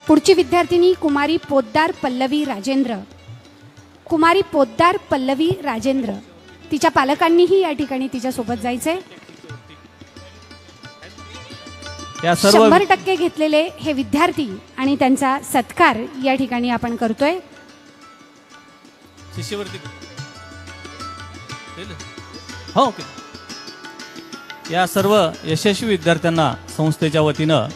पुढची विद्यार्थिनी कुमारी पोद्दार पल्लवी राजेंद्र. कुमारी पोद्दार पल्लवी राजेंद्र, तिच्या पालकांनीही या ठिकाणी तिच्या सोबत जायचंय. या सर्व 100% घेतलेले हे विद्यार्थी आणि त्यांचा सत्कार या ठिकाणी आपण करतोय. शिष्यवृत्ती हो ओके. या सर्व यशस्वी विद्यार्थ्यांना संस्थेच्या वतीनं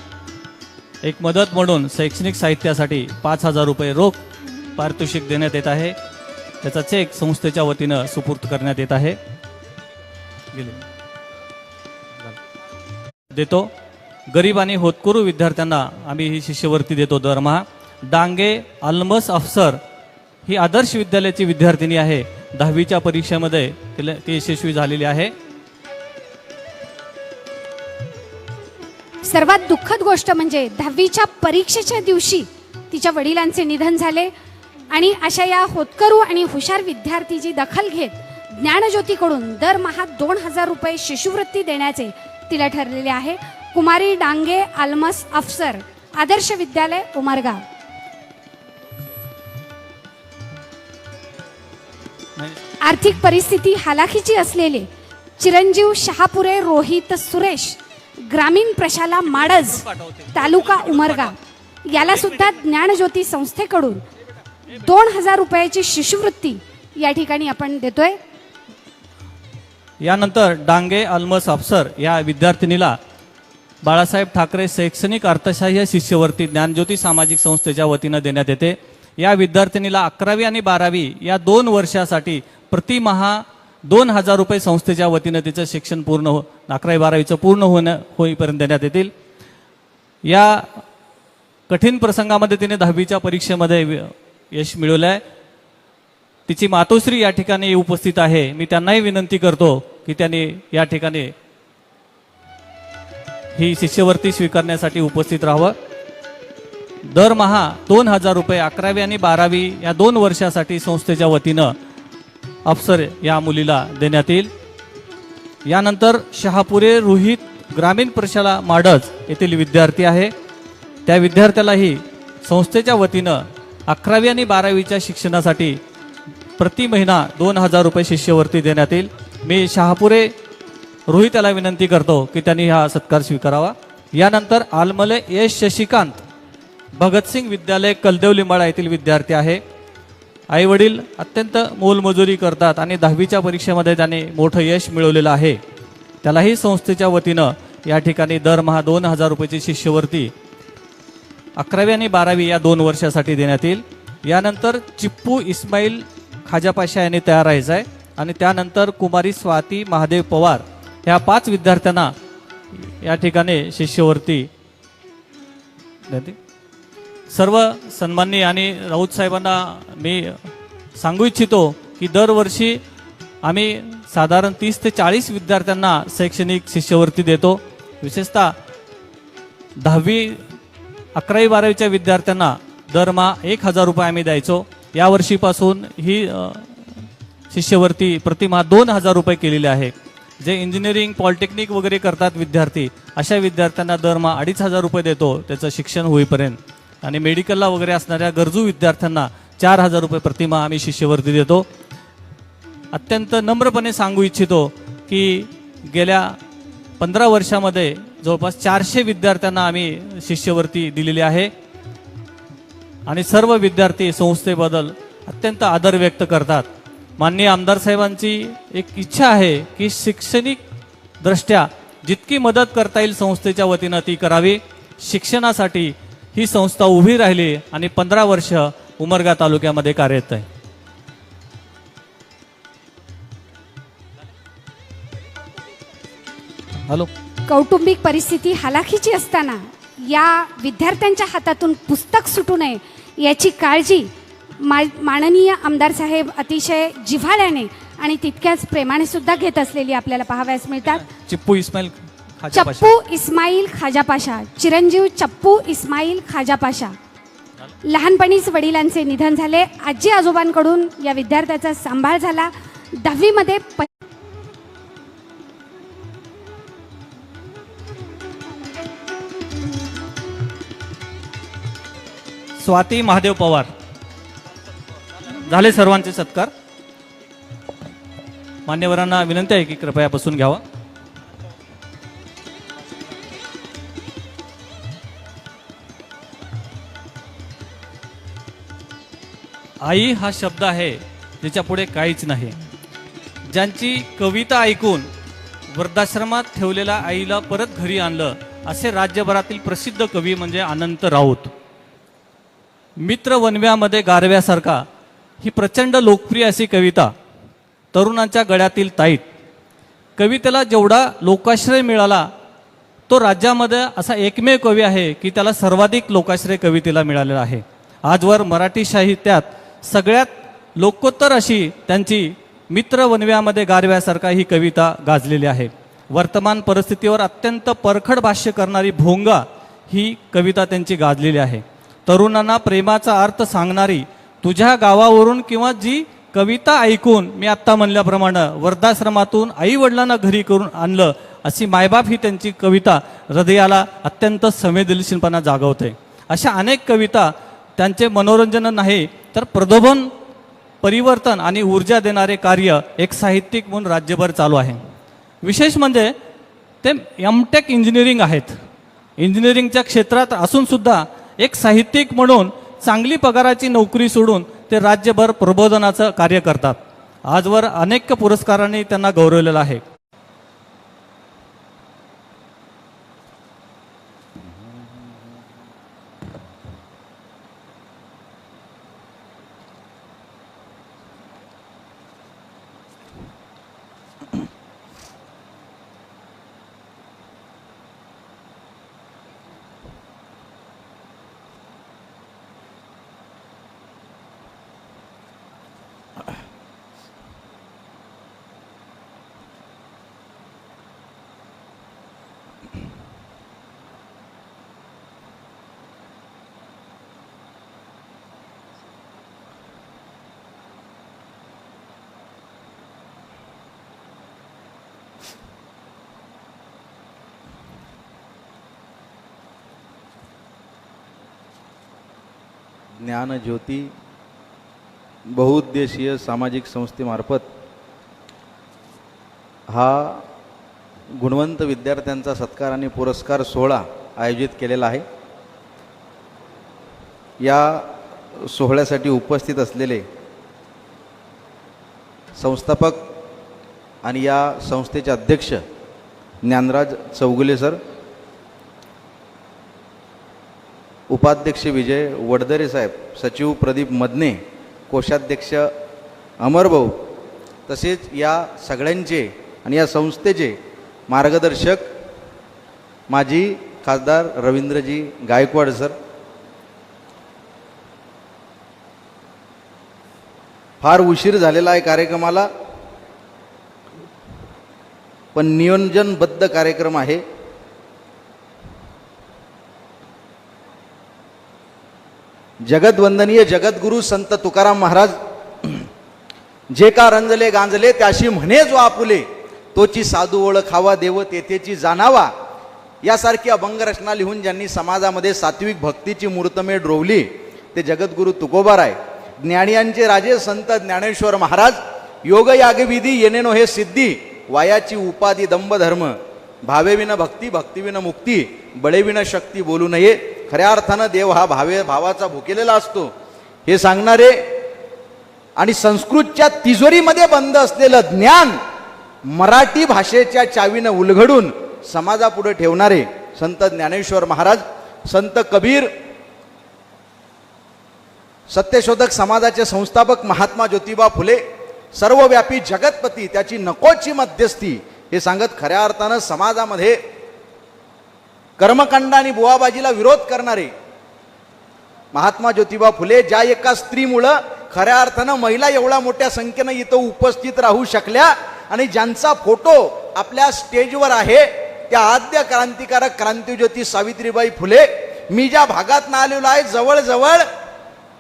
एक मदत म्हणून शैक्षणिक साहित्यासाठी 5,000 रुपये रोख पारितोषिक देण्यात येत आहे. त्याचा चेक संस्थेच्या वतीनं सुपूर्द करण्यात येत आहे. देतो. गरीब आणि होतकरू विद्यार्थ्यांना आम्ही ही शिष्यवृत्ती देतो दरमहा. डांगे अल्मस अफसर ही आदर्श विद्यालयाची विद्यार्थिनी आहे. 10वीच्या परीक्षेमध्ये ती यशस्वी झालेली आहे. सर्वात दुःखद गोष्ट म्हणजे 10वीच्या परीक्षेच्या दिवशी तिच्या वडिलांचे निधन झाले आणि अशा या होतकरू आणि हुशार विद्यार्थीची दखल घेत ज्ञानज्योतीकडून दरमहा 2,000 रुपये शिष्यवृत्ती देण्याचे तिला ठरलेले आहे. कुमारी डांगे आलमस अफसर, आदर्श विद्यालय उमरगाव. आर्थिक परिस्थिती हालाखीची असलेले चिरंजीव शहापुरे रोहित सुरेश, ग्रामीण प्रशाला माडज, तालुका उमरगाव याला सुद्धा ज्ञानज्योती संस्थेकडून 2,000 रुपयाची शिष्यवृत्ती या ठिकाणी आपण देतोय. यानंतर डांगे अल्मस अफसर या विद्यार्थिनीला बाळासाहेब ठाकरे शैक्षणिक अर्थसहाय्य शिष्यवृत्ती ज्ञानज्योती सामाजिक संस्थेच्या वतीनं देण्यात येते. या विद्यार्थिनीला 11वी आणि 12वी या 2 वर्षासाठी प्रतिमहा 2,000 रुपये संस्थेच्या वतीनं तिचं शिक्षण पूर्ण 11वी-12वीचं पूर्ण होईपर्यंत देण्यात येतील. या कठीण प्रसंगामध्ये तिने 10वीच्या परीक्षेमध्ये यश मिळवलं आहे. तिची मातोश्री या ठिकाणी उपस्थित आहे. मी त्यांनाही विनंती करतो की त्यांनी या ठिकाणी ही शिष्यवृत्ती स्वीकारण्यासाठी उपस्थित राहावं. दरमहा 2,000 रुपये 11वी आणि 12वी या 2 वर्षासाठी संस्थेच्या वतीनं अफसर या मुलीला देण्यात येईल. यानंतर शहापुरे रोहित ग्रामीण प्रशाला माडज येथील विद्यार्थी आहे. त्या विद्यार्थ्यालाही संस्थेच्या वतीनं 11वी आणि 12वीच्या शिक्षणासाठी प्रति महिना 2,000 रुपये शिष्यवृत्ती देण्यात येईल. मी शहापुरे रोहित याला विनंती करतो की त्यांनी हा सत्कार स्वीकारावा. यानंतर आलमले यश शशिकांत भगतसिंग विद्यालय कलदेव लिंबाळा येथील विद्यार्थी आहे. आई वडील अत्यंत मोलमजुरी करतात आणि 10वीच्या परीक्षेमध्ये त्याने मोठं यश मिळवलेलं आहे. त्यालाही संस्थेच्या वतीनं या ठिकाणी दरमहा 2,000 रुपयाची शिष्यवृत्ती 11वी आणि 12वी या 2 वर्षासाठी देण्यात येईल. यानंतर चिप्पू इस्माईल खाजापाशा यांनी तयार राहायचं आहे आणि त्यानंतर कुमारी स्वाती महादेव पवार ह्या 5 विद्यार्थ्यांना या ठिकाणी शिष्यवृत्ती देते. सर्व सन्माननीय आणि राऊत साहेबांना मी सांगू इच्छितो की दरवर्षी आम्ही साधारण 30 ते 40 विद्यार्थ्यांना शैक्षणिक शिष्यवृत्ती देतो. विशेषतः 10वी 11वी 12वीच्या विद्यार्थ्यांना दरमहा 1,000 रुपये आम्ही द्यायचो. यावर्षीपासून ही शिष्यवृत्ती प्रतिमहा 2,000 रुपये केलेली आहे. जे इंजिनिअरिंग पॉलिटेक्निक वगैरे करतात विद्यार्थी, अशा विद्यार्थ्यांना दरमहा 2,500 रुपये देतो त्याचं शिक्षण होईपर्यंत. आणि मेडिकलला वगैरे असणाऱ्या गरजू विद्यार्थ्यांना 4,000 रुपये प्रतिमा आम्ही शिष्यवृत्ती देतो. अत्यंत नम्रपणे सांगू इच्छितो की गेल्या 15 वर्षामध्ये जवळपास 400 विद्यार्थ्यांना आम्ही शिष्यवृत्ती दिलेली आहे आणि सर्व विद्यार्थी संस्थेबद्दल अत्यंत आदर व्यक्त करतात. माननीय आमदार साहेबांची एक इच्छा आहे की शैक्षणिक दृष्ट्या जितकी मदत करता येईल संस्थेच्या वतीनं ती करावी. शिक्षणासाठी ही संस्था उभी राहिली आणि 15 वर्ष उमरगा तालुक्यामध्ये कार्यरत आहे. हॅलो. कौटुंबिक परिस्थिती हालाखीची असताना या विद्यार्थ्यांच्या हातातून पुस्तक सुटू नये याची काळजी माननीय आमदार साहेब अतिशय जिव्हाळ्याने आणि तितक्याच प्रेमाने सुद्धा घेत असलेली आपल्याला पाहावयास मिळतात. चिप्पू इस्माईल चप्पू इस्माईल खाजापाशा, चिरंजीव चप्पू इस्माईल खाजापाशा. लहानपणीच वडिलांचे निधन झाले. आजी आजोबांकडून या विद्यार्थ्याचा सांभाळ झाला. 10वी मध्ये स्वाती महादेव पवार. झाले सर्वांचे सत्कार. मान्यवरांना विनंती आहे की कृपया बसून घ्यावा. आई हा शब्द आहे ज्याच्या पुढे काहीच नाही. ज्यांची कविता ऐकून वृद्धाश्रमात ठेवलेल्या आईला परत घरी आणलं असे राज्यभरातील प्रसिद्ध कवी म्हणजे अनंत राऊत. मित्र वनव्यामध्ये गारव्यासारखा ही प्रचंड लोकप्रिय अशी कविता तरुणांच्या गळ्यातील ताईत. कवितेला जेवढा लोकाश्रय मिळाला तो राज्यामध्ये असा एकमेव कवी आहे की त्याला सर्वाधिक लोकाश्रय कवितेला मिळालेला आहे. आजवर मराठी साहित्यात सगळ्यात लोकोत्तर अशी त्यांची मित्र वनव्यामध्ये गारव्यासारखा ही कविता गाजलेली आहे. वर्तमान परिस्थितीवर अत्यंत परखड भाष्य करणारी भोंगा ही कविता त्यांची गाजलेली आहे. तरुणांना प्रेमाचा अर्थ सांगणारी तुझ्या गावावरून किंवा जी कविता ऐकून मी आत्ता म्हणल्याप्रमाणे वृद्धाश्रमातून आई वडिलांना घरी करून आणलं अशी मायबाप ही त्यांची कविता हृदयाला अत्यंत संवेदनशीलपणा जागवते. अशा अनेक कविता त्यांचे मनोरंजन नाही तर प्रबोधन, परिवर्तन आणि ऊर्जा देणारे कार्य एक साहित्यिक म्हणून राज्यभर चालू आहे. विशेष म्हणजे ते एमटेक इंजिनिअरिंग आहेत. इंजिनिअरिंगच्या क्षेत्रात असून सुद्धा एक साहित्यिक म्हणून चांगली पगाराची नोकरी सोडून ते राज्यभर प्रबोधनाचं कार्य करतात. आजवर अनेक पुरस्कारांनी त्यांना गौरवलेलं आहे. ज्ञानज्योती बहुउद्देशीय सामाजिक संस्थेमार्फत हा गुणवंत विद्यार्थ्यांचा सत्कार आणि पुरस्कार सोहळा आयोजित केलेला आहे. या सोहळ्यासाठी उपस्थित असलेले संस्थापक आणि या संस्थेचे अध्यक्ष ज्ञानराज चौगुले सर, उपाध्यक्ष विजय वडदरे साहेब, सचिव प्रदीप मदने, कोषाध्यक्ष अमरभाऊ, तसेच या सगळ्यांचे आणि या संस्थेचे मार्गदर्शक माजी खासदार रवींद्रजी गायकवाड सर, फार उशीर झालेला आहे कार्यक्रमाला, पण नियोजनबद्ध कार्यक्रम आहे. जगदवंदनीय जगद्गुरु संत तुकाराम महाराज, जे का रंजले गांजले त्याशी म्हणे जो आपुले, तोची साधू ओळखावा देव तेथेची जाणावा, यासारखी अभंगरचना लिहून ज्यांनी समाजामध्ये सात्विक भक्तीची मूर्तमेढ रोवली ते जगद्गुरु तुकोबाराय. ज्ञानियांचे राजे संत ज्ञानेश्वर महाराज, योग यागविधी येणेनो हे सिद्धी, वायाची उपाधी दंभ धर्म, भावेविन भक्ती भक्तीविन मुक्ती, बळेविन शक्ती बोलू नये. खऱ्या अर्थानं देव हा भावाचा भुकेलेला असतो हे सांगणारे आणि संस्कृतच्या तिजोरीमध्ये बंद असलेलं ज्ञान मराठी भाषेच्या चावीनं उलगडून समाजापुढे ठेवणारे संत ज्ञानेश्वर महाराज, संत कबीर, सत्यशोधक समाजाचे संस्थापक महात्मा ज्योतिबा फुले, सर्वव्यापी जगतपती, त्याची नकोची मध्यस्थी हे सांगत खऱ्या अर्थानं समाजामध्ये कर्मकांड आणि बुवाबाजीला विरोध करणारे महात्मा ज्योतिबा फुले, ज्या एका स्त्रीमुळं खऱ्या अर्थानं महिला एवढ्या मोठ्या संख्येनं इथं उपस्थित राहू शकल्या आणि ज्यांचा फोटो आपल्या स्टेजवर आहे त्या आद्य क्रांतिकारक क्रांतिज्योती सावित्रीबाई फुले. मी ज्या भागात आलेलो आहे जवळजवळ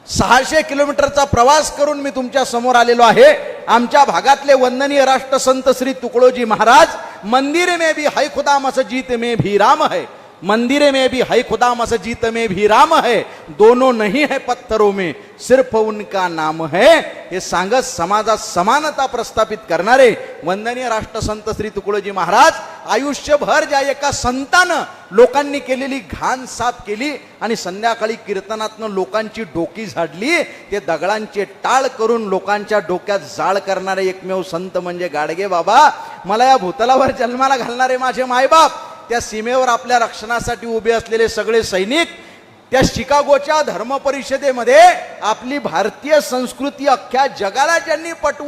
600 किलोमीटरचा प्रवास करून मी तुमच्या समोर आलेलो आहे. आमच्या भागातले वंदनीय राष्ट्रसंत श्री तुकडोजी महाराज, मंदिर में भी है खुदा मस्जिद में भी राम है, मंदिरे में भी है खुदा, मस्जिद में भी राम है, दोनों नहीं है पत्थरों में, सिर्फ उनका नाम है. हे सांगत समाजात समानता प्रस्थापित करणारे वंदनीय राष्ट्रसंत श्री तुकडोजी महाराज आयुष्यभर ज्या एका संतानं लोकांनी केलेली घाण साफ केली आणि संध्याकाळी कीर्तनातनं लोकांची डोकी झाडली, ते दगडांचे टाळ करून लोकांच्या डोक्यात जाळ करणारे एकमेव संत म्हणजे गाडगे बाबा. मला या भूतलावर जन्माला घालणारे माझे मायबाप, त्या सीमेवर आपल्या रक्षणासाठी उभे असलेले सगळे सैनिक, त्या शिकागोच्या धर्म परिषदेमध्ये आपली भारतीय संस्कृती अख्ख्या जगाला ज्यांनी पटवून